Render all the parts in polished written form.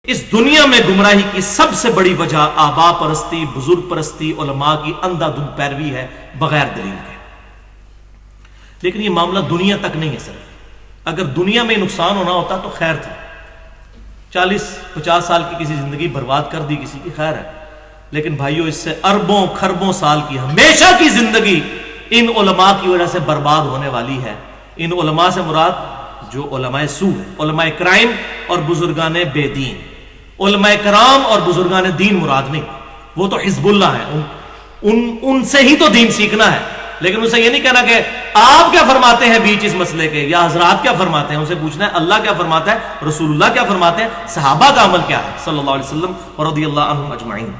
اس دنیا میں گمراہی کی سب سے بڑی وجہ آبا پرستی، بزرگ پرستی، علماء کی اندھا دھند پیروی ہے بغیر دلیل کے۔ لیکن یہ معاملہ دنیا تک نہیں ہے صرف، اگر دنیا میں نقصان ہونا ہوتا تو خیر تھا، 40-50 سال کی کسی زندگی برباد کر دی کسی کی، خیر ہے، لیکن بھائیو اس سے اربوں کھربوں سال کی ہمیشہ کی زندگی ان علماء کی وجہ سے برباد ہونے والی ہے۔ ان علماء سے مراد جو علماء سو ہے، علماء کرائم اور بزرگان بے دین۔ علماء کرام اور بزرگان دین مراد نہیں، وہ تو حزب اللہ ہیں، ان سے ہی تو دین سیکھنا ہے، لیکن ان سے یہ نہیں کہنا کہ آپ کیا فرماتے ہیں بیچ اس مسئلے کے، یا حضرات کیا فرماتے ہیں، ان سے پوچھنا ہے اللہ کیا فرماتا ہے، رسول اللہ کیا فرماتے ہیں، صحابہ کا عمل کیا ہے صلی اللہ علیہ وسلم اور رضی اللہ عنہم اجمعین۔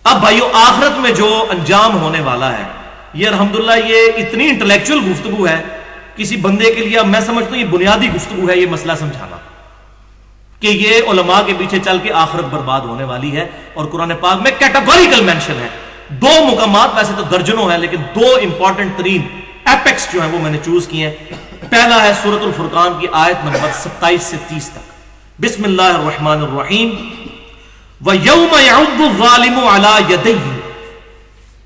اب بھائیو آخرت میں جو انجام ہونے والا ہے، یہ الحمدللہ یہ اتنی انٹلیکچوئل گفتگو ہے، کسی بندے کے لیے میں سمجھتا ہوں یہ بنیادی گفتگو ہے یہ مسئلہ سمجھانا کہ یہ علماء کے پیچھے چل کے آخرت برباد ہونے والی ہے، اور قرآن پاک میں کیٹیگوریکل مینشن ہے۔ دو مقامات، ویسے تو درجنوں ہیں لیکن دو امپورٹنٹ ترین ایپیکس جو ہیں وہ میں نے چوز کیے ہیں۔ پہلا ہے سورۃ الفرقان کی آیت نمبر 27 سے 30 تک، بسم اللہ الرحمن الرحیم۔ وَيَوْمَ يَعُضُّ الظَّالِمُ عَلَى يَدَيْهِ،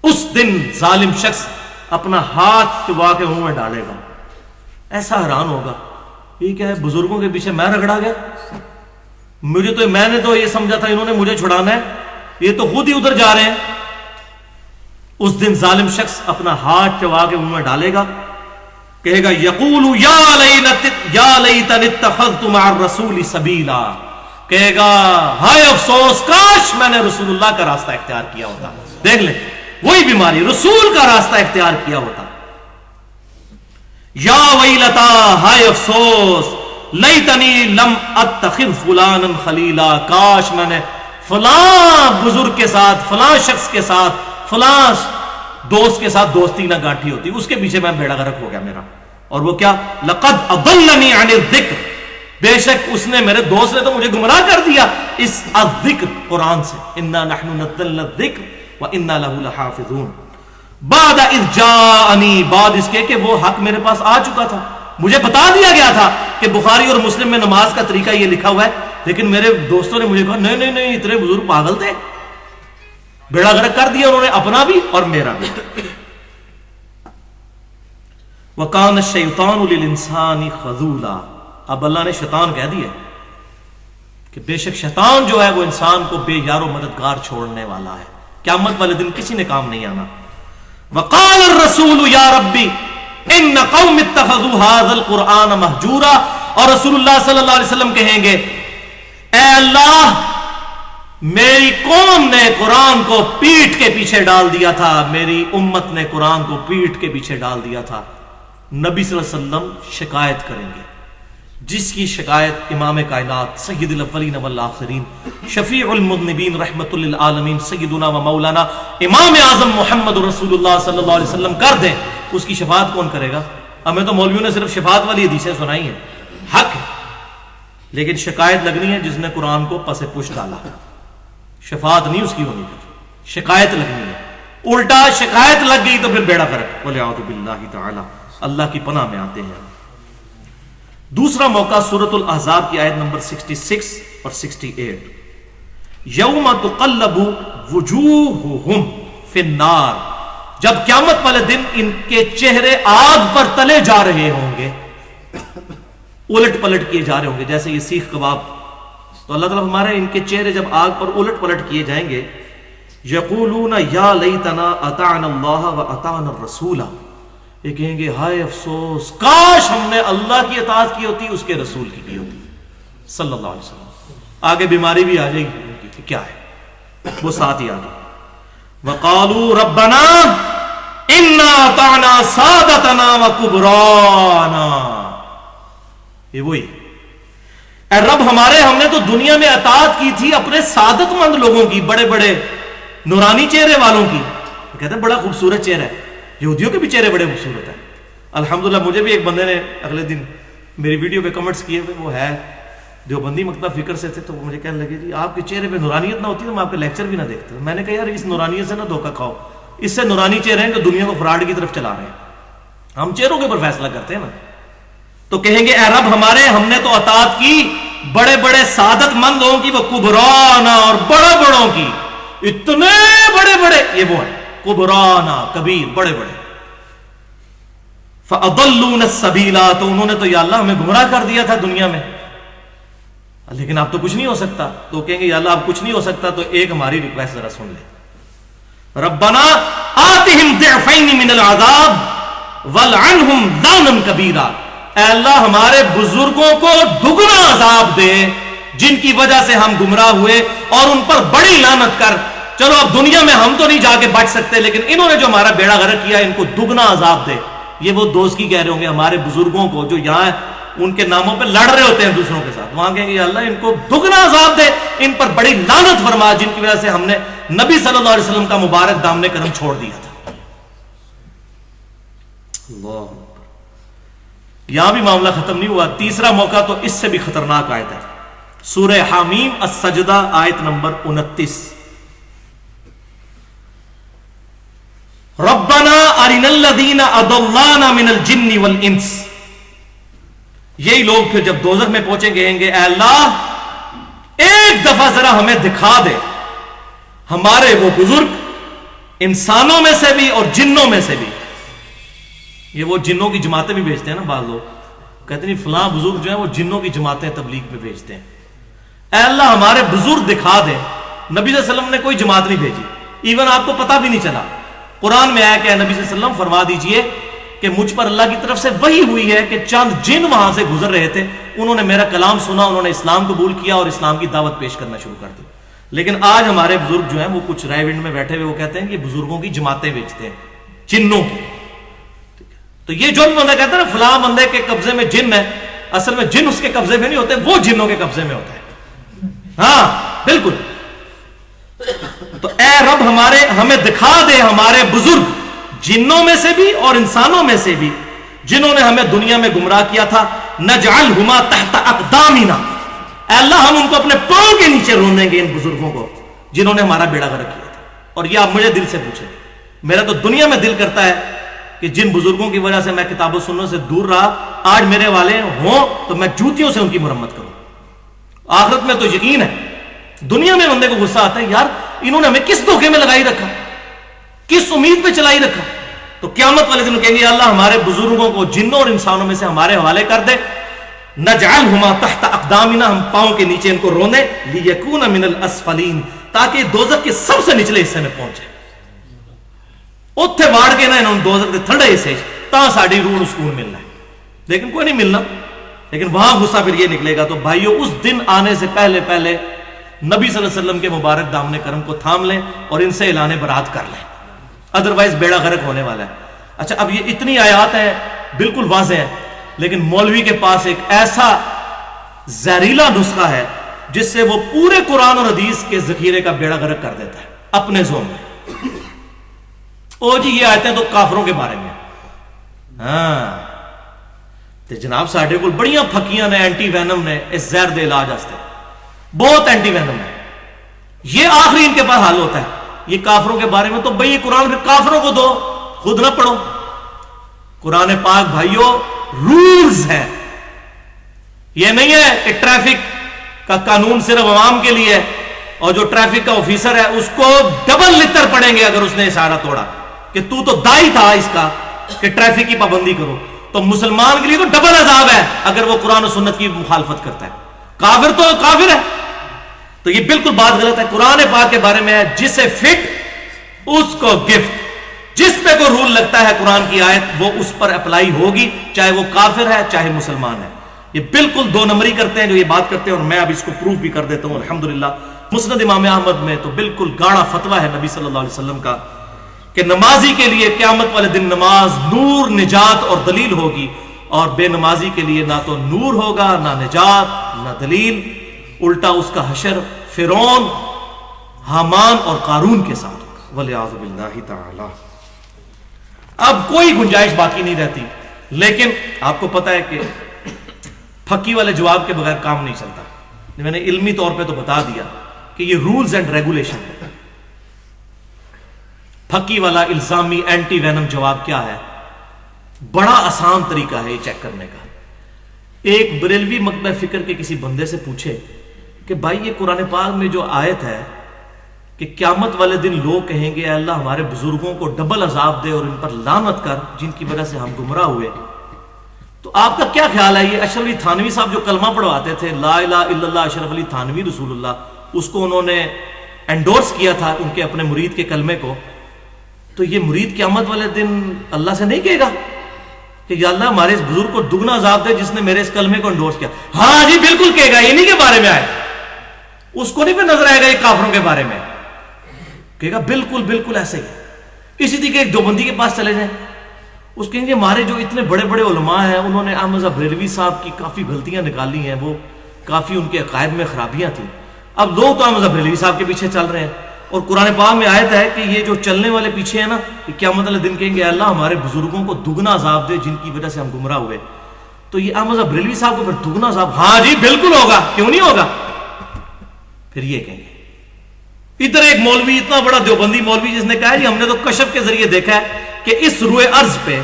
اس دن ظالم شخص اپنا ہاتھ چبا کے منہ میں ڈالے گا، ایسا حیران ہوگا یہ کیا ہے، بزرگوں کے پیچھے میں رگڑا گیا، میں نے تو یہ سمجھا تھا انہوں نے مجھے چھڑانا ہے، یہ تو خود ہی ادھر جا رہے ہیں۔ اس دن ظالم شخص اپنا ہاتھ چبا کے منہ میں ڈالے گا، کہے گا یقول یا لیتنی اتخذت مع الرسول سبیلا، کہے گا ہائے افسوس کاش میں نے رسول اللہ کا راستہ اختیار کیا ہوتا۔ دیکھ لیں وہی بیماری، رسول کا راستہ اختیار کیا ہوتا۔ یا ویلتا، ہائے افسوس، لیتنی لم اتخذ فلانا خلیلا، کاش میں نے فلاں بزرگ کے ساتھ، فلاں شخص کے ساتھ، فلاں دوست کے ساتھ دوستی نہ گانٹھی ہوتی، اس کے پیچھے میں بیڑا غرق ہو گیا میرا۔ اور وہ کیا، لقد اضلنی عن الذکر، بے شک اس نے، میرے دوست نے تو مجھے گمراہ کر دیا اس الذکر قرآن سے، انا نحن نزلنا الذکر وانا له لحافظون، بعد اذ جاءنی، بعد اس کے کہ وہ حق میرے پاس آ چکا تھا، مجھے بتا دیا گیا تھا کہ بخاری اور مسلم میں نماز کا طریقہ یہ لکھا ہوا ہے، لیکن میرے دوستوں نے مجھے کہا نہیں نہیں نہیں، اتنے بزرگ پاگل تھے، بیڑا غرق کر دیا انہوں نے اپنا بھی اور میرا بھی۔ وَقَانَ الشَّيْطَانُ لِلْإِنسَانِ خَذُولًا، اب اللہ نے شیطان کہہ دیا کہ بے شک شیطان جو ہے وہ انسان کو بے یار و مددگار چھوڑنے والا ہے، قیامت والے دن کسی نے کام نہیں آنا۔ وَقَالَ الرَّسُولُ يَا رَبِّ ان قوم اتخذوا هذا القرآن مہجورا، اور رسول اللہ صلی اللہ علیہ وسلم کہیں گے اے اللہ میری قوم نے قرآن کو پیٹھ کے پیچھے ڈال دیا تھا، میری امت نے قرآن کو پیٹھ کے پیچھے ڈال دیا تھا۔ نبی صلی اللہ علیہ وسلم شکایت کریں گے، جس کی شکایت امام کائنات سید الاولین والآخرین شفیع المذنبین رحمت للعالمین سیدنا و مولانا امام اعظم محمد رسول اللہ صلی اللہ علیہ وسلم کر دیں، اس کی شفاعت کون کرے گا؟ ہمیں تو مولویوں نے صرف شفاعت والی حدیثیں سنائی ہیں، حق ہے، لیکن شکایت لگنی ہے جس نے قرآن کو پس پش ڈالا، شفاعت نہیں اس کی ہونی، شکایت لگنی ہے، الٹا شکایت لگ گئی تو پھر بیڑا فرق، وَلِعَوْذُ بِاللَّهِ تَعَالَى، اللہ کی پناہ میں آتے ہیں۔ دوسرا موقع سورۃ الاحزاب کی آیت نمبر 66 اور 68، یوم تقلب وجوہہم فی النار، جب قیامت والے دن ان کے چہرے آگ پر تلے جا رہے ہوں گے، الٹ پلٹ کیے جا رہے ہوں گے، جیسے یہ سیخ کباب، تو اللہ تعالیٰ ہمارے ان کے چہرے جب آگ پر الٹ پلٹ کیے جائیں گے، یقولون یا لیتنا اطعنا اللہ و اطعنا الرسول، یہ کہیں گے ہائے افسوس کاش ہم نے اللہ کی اطاعت کی ہوتی، اس کے رسول کی ہوتی صلی اللہ علیہ وسلم۔ آگے بیماری بھی آ جائے گی کہ کیا ہے، وہ ساتھ ہی آگے وقالوا ربنا انا اطعنا سادتنا وکبرانا، یہ وہی اے رب ہمارے، ہم نے تو دنیا میں اطاعت کی تھی اپنے سعادت مند لوگوں کی، بڑے بڑے نورانی چہرے والوں کی، کہتے ہیں بڑا خوبصورت چہرہ ہے، یہودیوں کے بھی چہرے بڑے خوبصورت ہیں الحمدللہ۔ مجھے بھی ایک بندے نے اگلے دن میری ویڈیو پہ کمنٹس کیے تھے، وہ ہے دیوبندی مکتب فکر سے تھے، تو وہ مجھے کہنے لگے جی آپ کے چہرے پہ نورانیت نہ ہوتی تو میں آپ کے لیکچر بھی نہ دیکھتا۔ میں نے کہا یار اس نورانیت سے نہ دھوکہ کھاؤ، اس سے نورانی چہرے ہیں جو دنیا کو فراڈ کی طرف چلا رہے ہیں، ہم چہروں کے اوپر فیصلہ کرتے ہیں نا۔ تو کہیں گے اے رب ہمارے، ہم نے تو اطاعت کی بڑے بڑے سعادت مند لوگوں کی وہ کبرانا، اور بڑے بڑوں کی اتنے بڑے بڑے یہ وہ ہیں کبرانا کبیر بڑے بڑے. فَأَضَلُّونَ السَّبِيلَ، تو انہوں نے تو یا اللہ ہمیں گمراہ کر دیا تھا دنیا میں، لیکن اب تو کچھ نہیں ہو سکتا. تو کہیں گے یا اللہ اب کچھ نہیں ہو سکتا تو ایک ہماری ریکویسٹ ذرا سن لے. ربنا آتہم ضعفین من العذاب والعنہم لانا کبیرا، اے اللہ ہمارے بزرگوں کو دگنا عذاب دے جن کی وجہ سے ہم گمراہ ہوئے، اور ان پر بڑی لعنت کر. چلو اب دنیا میں ہم تو نہیں جا کے بچ سکتے، لیکن انہوں نے جو ہمارا بیڑا غرق کیا ان کو دگنا عذاب دے. یہ وہ دوست کی کہہ رہے ہوں گے ہمارے بزرگوں کو جو یہاں ان کے ناموں پہ لڑ رہے ہوتے ہیں دوسروں کے ساتھ، وہاں کہیں گے اللہ ان کو دگنا عذاب دے، ان پر بڑی لعنت فرما جن کی وجہ سے ہم نے نبی صلی اللہ علیہ وسلم کا مبارک دامن کرم چھوڑ دیا تھا. اللہ اکبر. یہاں بھی معاملہ ختم نہیں ہوا، تیسرا موقع تو اس سے بھی خطرناک آیت ہے، سورہ حامیم السجدہ آیت نمبر 29. ربنا ارنا الذین اضلانا من الجن والانس. یہی لوگ پھر جب دوزخ میں پہنچیں گے کہیں گے اے اللہ ایک دفعہ ذرا ہمیں دکھا دے ہمارے وہ بزرگ انسانوں میں سے بھی اور جنوں میں سے بھی. یہ وہ جنوں کی جماعتیں بھی بھیجتے ہیں نا بعض لوگ، کہتے ہیں فلاں بزرگ جو ہیں وہ جنوں کی جماعتیں تبلیغ میں بھیجتے ہیں. اے اللہ ہمارے بزرگ دکھا دے. نبی صلی اللہ علیہ وسلم نے کوئی جماعت نہیں بھیجی، ایون آپ کو پتہ بھی نہیں چلا. قرآن میں آیا کہ نبی صلی اللہ علیہ وسلم فرما دیجئے کہ مجھ پر اللہ کی طرف سے وحی ہوئی ہے کہ چند جن وہاں سے گزر رہے تھے، انہوں نے میرا کلام سنا، انہوں نے اسلام قبول کیا اور اسلام کی دعوت پیش کرنا شروع کر دی. لیکن آج ہمارے بزرگ جو ہیں وہ کچھ رائے ونڈ میں بیٹھے ہوئے وہ کہتے ہیں کہ بزرگوں کی جماعتیں بیچتے ہیں جنوں کی. تو یہ جو بھی بندہ کہتا ہے نا فلاں بندے کے قبضے میں جن ہے، اصل میں جن اس کے قبضے میں نہیں ہوتے، وہ جنوں کے قبضے میں ہوتا ہے. ہاں بالکل. تو اے رب ہمیں دکھا دے ہمارے بزرگ جنوں میں سے بھی اور انسانوں میں سے بھی جنہوں نے ہمیں دنیا میں گمراہ کیا تھا. نجعلہما تحت اقدامنا، اے اللہ ہم ان کو اپنے پاؤں کے نیچے رونیں گے ان بزرگوں کو جنہوں نے ہمارا بیڑا غرق کیا تھا. اور یہ آپ مجھے دل سے پوچھیں، میرا تو دنیا میں دل کرتا ہے کہ جن بزرگوں کی وجہ سے میں کتاب و سنت سے دور رہا، آج میرے والے ہوں تو میں جوتیوں سے ان کی مرمت کروں. آخرت میں تو یقین ہے. دنیا میں بندے کو غصہ آتا ہے یار انہوں نے ہمیں کس دھوکے میں لگائی رکھا، کس امید پہ چلائی رکھا. تو قیامت والے دن کہیں گے اللہ ہمارے بزرگوں کو جنوں اور انسانوں میں سے ہمارے حوالے کر دے. نجعلہما تحت اقدامنا، ہم پاؤں کے نیچے ان کو رونے، لیکون من الاسفلین، تاکہ دوزخ کے سب سے نچلے حصے میں پہنچے. اتھے واڑ کے نا انہوں دوزخ کے تھنڈے حصے تا ساڑی روح سکون ملنا ہے، لیکن کوئی نہیں ملنا. لیکن وہاں غصہ پھر یہ نکلے گا. تو بھائیو اس دن آنے سے پہلے پہلے نبی صلی اللہ علیہ وسلم کے مبارک دامن کرم کو تھام لیں اور ان سے اعلان برات کر لیں، ادروائز بیڑا غرق ہونے والا ہے. اچھا اب یہ اتنی آیات ہیں بالکل واضح ہیں، لیکن مولوی کے پاس ایک ایسا زہریلا نسخہ ہے جس سے وہ پورے قرآن اور حدیث کے ذخیرے کا بیڑا غرق کر دیتا ہے اپنے زون میں. او جی یہ آیتیں تو کافروں کے بارے میں. ہاں تے جناب ساڈے کول بڑیاں پھکیاں نے اینٹی وینم نے اس زہر دے علاج واسطے، بہت اینٹی وینم ہے. یہ آخری ان کے پاس حل ہوتا ہے. یہ کافروں کے بارے میں تو بھئی قرآن پھر کافروں کو دو، خود نہ پڑھو. قرآن پاک بھائیو رولز ہیں. یہ نہیں ہے کہ ٹریفک کا قانون صرف عوام کے لیے ہے اور جو ٹریفک کا آفیسر ہے اس کو ڈبل لتر پڑیں گے اگر اس نے اشارہ توڑا کہ تو دائی تھا اس کا کہ ٹریفک کی پابندی کرو. تو مسلمان کے لیے تو ڈبل عذاب ہے اگر وہ قرآن و سنت کی مخالفت کرتا ہے. کافر تو کافر ہے. تو یہ بالکل بات غلط ہے. قرآن پاک کے بارے میں ہے جسے فٹ اس کو گفٹ. جس پہ کوئی رول لگتا ہے قرآن کی آیت وہ اس پر اپلائی ہوگی، چاہے وہ کافر ہے چاہے مسلمان ہے. یہ بالکل دو نمبری کرتے ہیں جو یہ بات کرتے ہیں، اور میں اب اس کو پروف بھی کر دیتا ہوں الحمدللہ. مسند امام احمد میں تو بالکل گاڑا فتویٰ ہے نبی صلی اللہ علیہ وسلم کا کہ نمازی کے لیے قیامت والے دن نماز نور، نجات اور دلیل ہوگی، اور بے نمازی کے لیے نہ تو نور ہوگا نہ نجات نہ دلیل. الٹا اس کا حشر فرعون، حامان اور قارون کے ساتھ ہوگا والعیاذ باللہ تعالی. اب کوئی گنجائش باقی نہیں رہتی. لیکن آپ کو پتا ہے کہ پھکی والے جواب کے بغیر کام نہیں چلتا. میں نے علمی طور پہ تو بتا دیا کہ یہ رولز اینڈ ریگولیشن ہے. پھکی والا الزامی اینٹی وینم جواب کیا ہے؟ بڑا آسان طریقہ ہے یہ چیک کرنے کا. ایک بریلوی مکتبہ فکر کے کسی بندے سے پوچھے کہ بھائی یہ قرآن پاک میں جو آیت ہے کہ قیامت والے دن لوگ کہیں گے اے اللہ ہمارے بزرگوں کو ڈبل عذاب دے اور ان پر لعنت کر جن کی وجہ سے ہم گمراہ ہوئے، تو آپ کا کیا خیال ہے؟ یہ اشرف علی تھانوی صاحب جو کلمہ پڑھواتے تھے لا الہ الا اللہ اشرف علی تھانوی رسول اللہ، اس کو انہوں نے انڈورس کیا تھا ان کے اپنے مرید کے کلمے کو، تو یہ مرید قیامت والے دن اللہ سے نہیں کہے گا کہ یا اللہ ہمارے اس بزرگ کو دگنا عذاب دے جس نے میرے اس کلمے کو انڈورس کیا؟ ہاں جی بالکل کہے گا، انہی کے بارے میں آئے، اس کو نہیں پہ نظر آئے گا یہ کافروں کے بارے میں، کہے گا بالکل بالکل ایسے ہی۔ اسی طریقے ایک دیوبندی کے پاس چلے جائیں، اس کہیں گے ہمارے جو اتنے بڑے بڑے علماء ہیں انہوں نے احمد بریلوی صاحب کی کافی غلطیاں نکالی ہیں، وہ کافی ان کے عقائد میں خرابیاں تھیں، اب لوگ تو احمد بریلوی صاحب کے پیچھے چل رہے ہیں، اور قرآن پاک میں آیت ہے کہ یہ جو چلنے والے پیچھے ہیں نا، کہ قیامت والے دن کہیں گے اللہ ہمارے بزرگوں کو دگنا عذاب دے جن کی وجہ سے ہم گمراہ ہوئے، تو یہ احمد بریلوی صاحب کو پھر دگنا عذاب، ہاں جی بالکل ہوگا، کیوں نہیں ہوگا؟ پھر یہ کہیں گے۔ ادھر ایک مولوی اتنا بڑا دیوبندی مولوی جس نے کہا جی ہم نے تو کشف کے ذریعے دیکھا ہے کہ اس روئے ارض پہ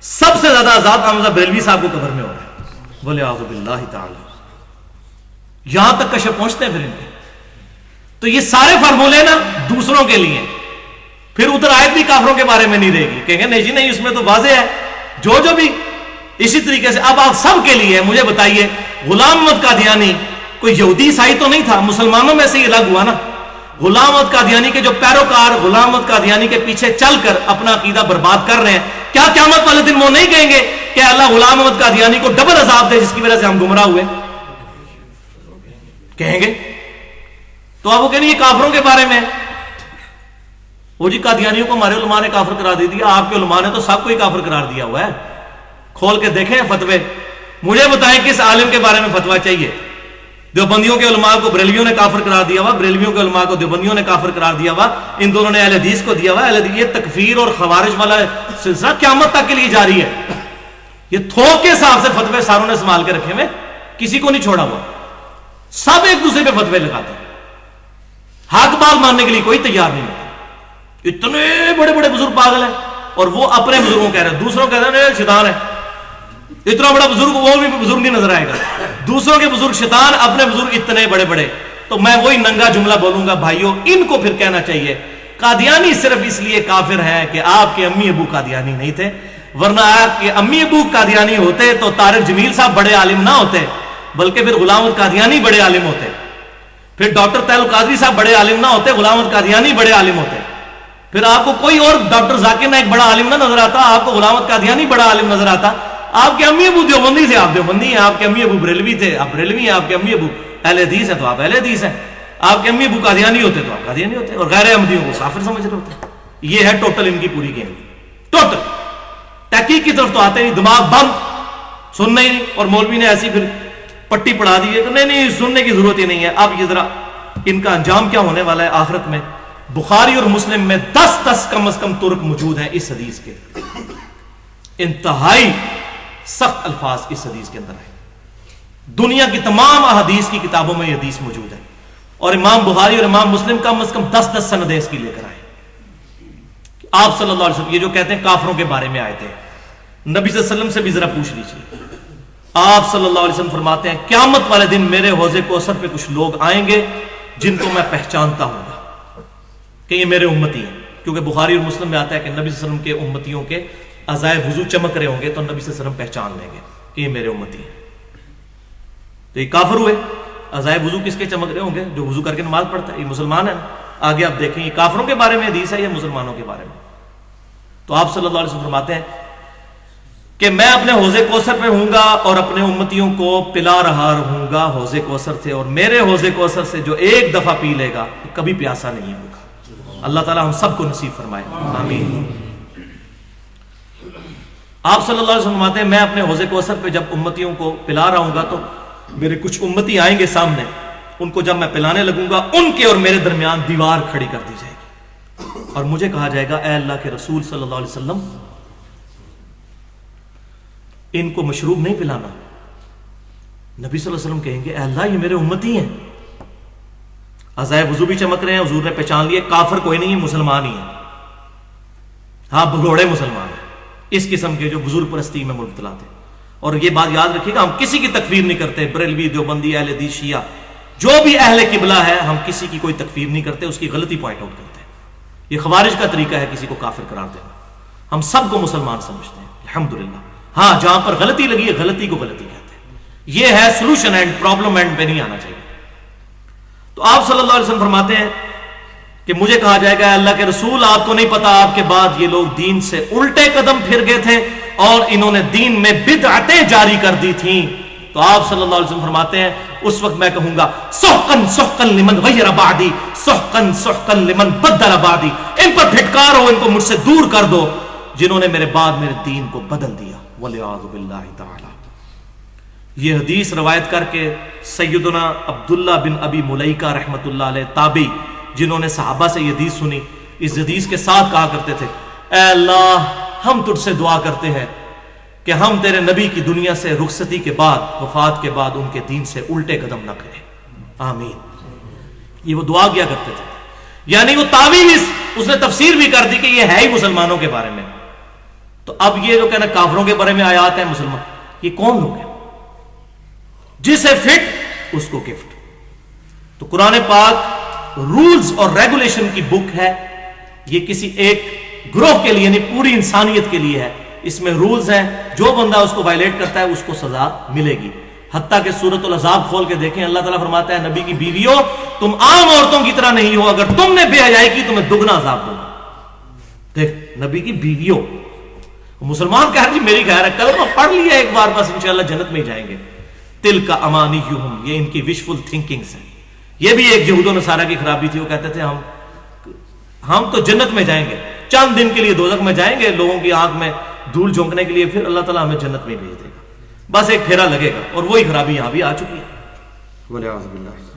سب سے زیادہ عذاب احمد بریلوی صاحب کو قبر میں ہو رہا ہے، بولے اعوذ باللہ تعالی، یہاں تک کشف پہنچتے ہیں پھر ان کے۔ تو یہ سارے فارمولے نا دوسروں کے لیے، پھر ادھر آیت بھی کافروں کے بارے میں نہیں رہے گی، کہیں گے نہیں جی نہیں اس میں تو واضح ہے جو بھی۔ اسی طریقے سے اب آپ سب کے لیے مجھے بتائیے، غلام احمد قادیانی کوئی یہودی عیسائی تو نہیں تھا، مسلمانوں میں سے یہ الگ ہوا نا۔ غلام احمد قادیانی کے جو پیروکار غلام احمد قادیانی کے پیچھے چل کر اپنا عقیدہ برباد کر رہے ہیں، کیا قیامت والے دن وہ نہیں کہیں گے کہ اللہ غلام احمد قادیانی کو ڈبل عذاب دے جس کی وجہ سے ہم گمراہ ہوئے؟ کہیں گے۔ تو اب وہ کہیں یہ کافروں کے بارے میں، وہ جی قادیانیوں کو ہمارے علماء نے کافر قرار دے دیا، آپ کے علماء نے تو سب کو ہی کافر قرار دیا ہوا ہے، کھول کے دیکھیں فتوے، مجھے بتائیں کس عالم کے بارے میں فتویٰ چاہیے؟ دیوبندیوں کے علماء کو بریلویوں نے کافر قرار دیا ہوا، بریلویوں کے علماء کو دیوبندیوں نے کافر قرار دیا ہوا، ان دونوں نے اہل حدیث کو دیا ہوا۔ یہ تکفیر اور خوارج والا سلسلہ قیامت تک کے لیے جاری ہے، یہ تھوک کے حساب سے فتوے ساروں نے سنبھال کے رکھے ہوئے، کسی کو نہیں چھوڑا ہوا، سب ایک دوسرے پہ فتوے لگاتے ہیں، حق بات ماننے کے لیے کوئی تیار نہیں ہوتا۔ اتنے بڑے بڑے بزرگ پاگل ہیں، اور وہ اپنے بزرگوں کہہ رہے ہیں، دوسروں کہہ رہے ہیں شیطان ہے، اتنا بڑا بزرگ وہ بھی بزرگ نہیں نظر آئے گا، دوسروں کے بزرگ شیطان، اپنے بزرگ اتنے بڑے بڑے۔ تو میں وہی ننگا جملہ بولوں گا بھائیوں، ان کو پھر کہنا چاہیے قادیانی صرف اس لیے کافر ہیں کہ آپ کے امی ابو قادیانی نہیں تھے، ورنہ آپ کے امی ابو قادیانی ہوتے تو طارق جمیل صاحب بڑے عالم نہ ہوتے، بلکہ پھر غلام احمد قادیانی بڑے عالم ہوتے، پھر ڈاکٹر طاہر القادری صاحب بڑے عالم نہ ہوتے، غلام احمد قادیانی بڑے عالم ہوتے، پھر آپ کو کوئی اور ڈاکٹر ذاکر نائک بڑا عالم نہ نظر آتا، آپ کو غلام احمد قادیانی بڑا عالم نظر آتا۔ آپ کے امی ابو دیوبندی تھے، آپ دیوبندی ہیں، آپ کے امی ابو بریلوی تھے، آپ بریلوی ہیں، آپ کے امی ابو اہل حدیث ہیں تو آپ اہل حدیث ہیں، آپ کے امی ابو قادیانی ہوتے تو آپ قادیانی ہوتے، اور غیر احمدیوں کو کافر سمجھ رہے ہوتے۔ یہ ہے ٹوٹل ان کی پوری گیم، ٹوٹل تحقیق کی طرف تو آتے نہیں، دماغ بند، سننا ہی نہیں، اور مولوی نے ایسی پھر پٹی پڑھا دی ہے کہ نہیں نہیں سننے کی ضرورت ہی نہیں ہے۔ اب یہ ذرا ان کا انجام کیا ہونے والا ہے آخرت میں؟ بخاری اور مسلم میں 10 کم از کم ترک موجود ہیں اس حدیث کے، انتہائی سخت الفاظ اس حدیث کے اندر ہے، دنیا کی تمام احادیث کی کتابوں میں یہ حدیث موجود ہے، اور امام بخاری اور امام مسلم کم از کم 10 سندیں اس کی لے کر آئے۔ آپ صلی اللہ علیہ وسلم یہ جو کہتے ہیں کافروں کے بارے میں آئے تھے، نبی صلی اللہ علیہ وسلم سے بھی ذرا پوچھ لیجیے، آپ صلی اللہ علیہ وسلم فرماتے ہیں قیامت والے دن میرے حوض کوثر پہ کچھ لوگ آئیں گے جن کو میں پہچانتا ہوں گا کہ یہ میرے امتی ہیں، کیونکہ بخاری اور مسلم میں آتا ہے کہ نبی صلی اللہ علیہ وسلم کے امتیوں کے اعضائے وضو چمک رہے ہوں گے تو نبی صلی اللہ علیہ وسلم پہچان لیں گے کہ یہ میرے امتی ہیں۔ تو یہ کافر ہوئے، اعضائے وضو کس کے چمک رہے ہوں گے؟ جو وضو کر کے نماز پڑھتا ہے، یہ مسلمان ہے۔ آگے آپ دیکھیں یہ کافروں کے بارے میں حدیث ہے یا مسلمانوں کے بارے میں؟ تو آپ صلی اللہ علیہ وسلم فرماتے ہیں کہ میں اپنے حوض کوثر پہ ہوں گا اور اپنے امتیوں کو پلا رہا رہوں گا حوض کوثر سے، اور میرے حوض کوثر سے جو ایک دفعہ پی لے گا کبھی پیاسا نہیں ہوگا۔ اللہ تعالی ہم سب کو نصیب فرمائے، آمین۔ آپ صلی اللہ علیہ وسلم فرماتے ہیں میں اپنے حوض کوثر پہ جب امتیوں کو پلا رہا ہوں گا تو میرے کچھ امتی آئیں گے سامنے، ان کو جب میں پلانے لگوں گا ان کے اور میرے درمیان دیوار کھڑی کر دی جائے گی، اور مجھے کہا جائے گا اے اللہ کے رسول صلی اللہ علیہ وسلم ان کو مشروب نہیں پلانا۔ نبی صلی اللہ علیہ وسلم کہیں گے اے اللہ یہ میرے امتی ہیں، اعضائے وضو بھی چمک رہے ہیں، حضور نے پہچان لیے کافر کوئی نہیں ہے، مسلمان ہی ہے، ہاں بھگوڑے مسلمان ہیں، اس قسم کے جو بزرگ پرستی میں مبتلا تھے۔ اور یہ بات یاد رکھیے گا، ہم کسی کی تکفیر نہیں کرتے، بریلوی، دیوبندی، اہل حدیث، شیعہ، جو بھی اہل قبلہ ہے، ہم کسی کی کوئی تکفیر نہیں کرتے، اس کی غلطی پوائنٹ آؤٹ کرتے ہیں۔ یہ خوارج کا طریقہ ہے کسی کو کافر قرار دینا۔ ہم سب کو مسلمان سمجھتے ہیں الحمدللہ، ہاں جہاں پر غلطی لگی ہے غلطی کو غلطی کہتے ہیں، یہ ہے سولوشن اینڈ، پرابلم اینڈ پہ نہیں آنا چاہیے۔ تو آپ صلی اللہ علیہ وسلم فرماتے ہیں کہ مجھے کہا جائے گا اللہ کے رسول آپ کو نہیں پتا آپ کے بعد یہ لوگ دین سے الٹے قدم پھر گئے تھے اور انہوں نے دین میں بدعتیں جاری کر دی تھیں۔ تو آپ صلی اللہ علیہ وسلم فرماتے ہیں اس وقت میں کہوں گا سحقن سحقن لمن غیر بعدی، سحقن سحقن لمن بدل بعدی، ان پر پھٹکار ہو، ان کو مجھ سے دور کر دو جنہوں نے میرے بعد میرے دین کو بدل دیا، والعیاذ باللہ تعالی۔ یہ حدیث روایت کر کے سیدنا عبداللہ بن ابی ملیکہ رحمۃ اللہ علیہ تابعی، جنہوں نے صحابہ سے یہ حدیث سنی، اس حدیث کے ساتھ کہا کرتے تھے اے اللہ ہم تجھ سے دعا کرتے ہیں کہ ہم تیرے نبی کی دنیا سے رخصتی کے بعد، وفات کے بعد ان کے دین سے الٹے قدم نہ کریں، آمین۔ یہ وہ دعا کیا کرتے تھے، یعنی وہ تابعی بھی اس نے تفسیر بھی کر دی کہ یہ ہے ہی مسلمانوں کے بارے میں۔ تو اب یہ جو کہنا کافروں کے بارے میں آیات ہیں مسلمان، یہ کون لوگ ہیں؟ جسے فٹ اس کو گفٹ۔ تو قرآن پاک رولز اور ریگولیشن کی بک ہے، یہ کسی ایک گروہ کے لیے نہیں، پوری انسانیت کے لیے ہے۔ اس میں رولز ہیں، جو بندہ اس کو وائلیٹ کرتا ہے اس کو سزا ملے گی۔ حتیٰ کہ سورۃ العذاب کھول کے دیکھیں، اللہ تعالیٰ فرماتا ہے نبی کی بیویوں تم عام عورتوں کی طرح نہیں ہو، اگر تم نے بے حیائی کی تمہیں دگنا عذاب دوں گا۔ دیکھ نبی کی بیویوں، مسلمان کہہ رہے جی میری خیر ہے، کلمہ پڑھ لیا ایک بار بس انشاءاللہ جنت میں ہی جائیں گے۔ تلک امانیہم، یہ ان کی وشفل تھنکنگز ہیں۔ یہ بھی ایک یہود و نصارہ کی خرابی تھی، وہ کہتے تھے ہم تو جنت میں جائیں گے، چند دن کے لیے دوزخ میں جائیں گے لوگوں کی آنکھ میں دھول جھونکنے کے لیے، پھر اللہ تعالیٰ ہمیں جنت میں بھیج دے گا، بس ایک پھیرا لگے گا، اور وہی خرابی یہاں بھی آ چکی ہے، والعیاذ باللہ۔